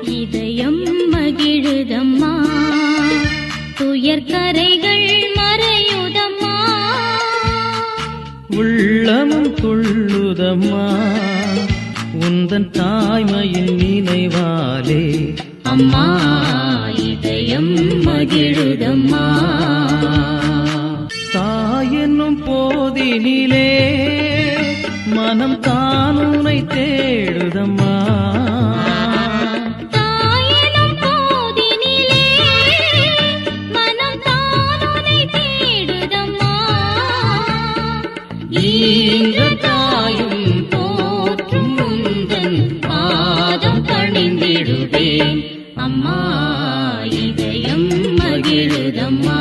இதயம் மகிழுதம்மா, துயர்கரைகள் மறையுதம்மா, உள்ளமும் துள்ளுதம்மா உந்தன் தாய்மையின் நினைவாலே. அம்மா இதயம் மகிழுதம்மா. தாயென்னும் போதினிலே மனம் தானுனை தேடுதம்மா, தாயெனும் போதினிலே மனம் தானுனை தேடுதம்மா, ஈன்ற தாயும் போற்றும் உந்தன் பாதம் பணிந்திடுவேன். அம்மா இதயம் மகிழுதம்மா.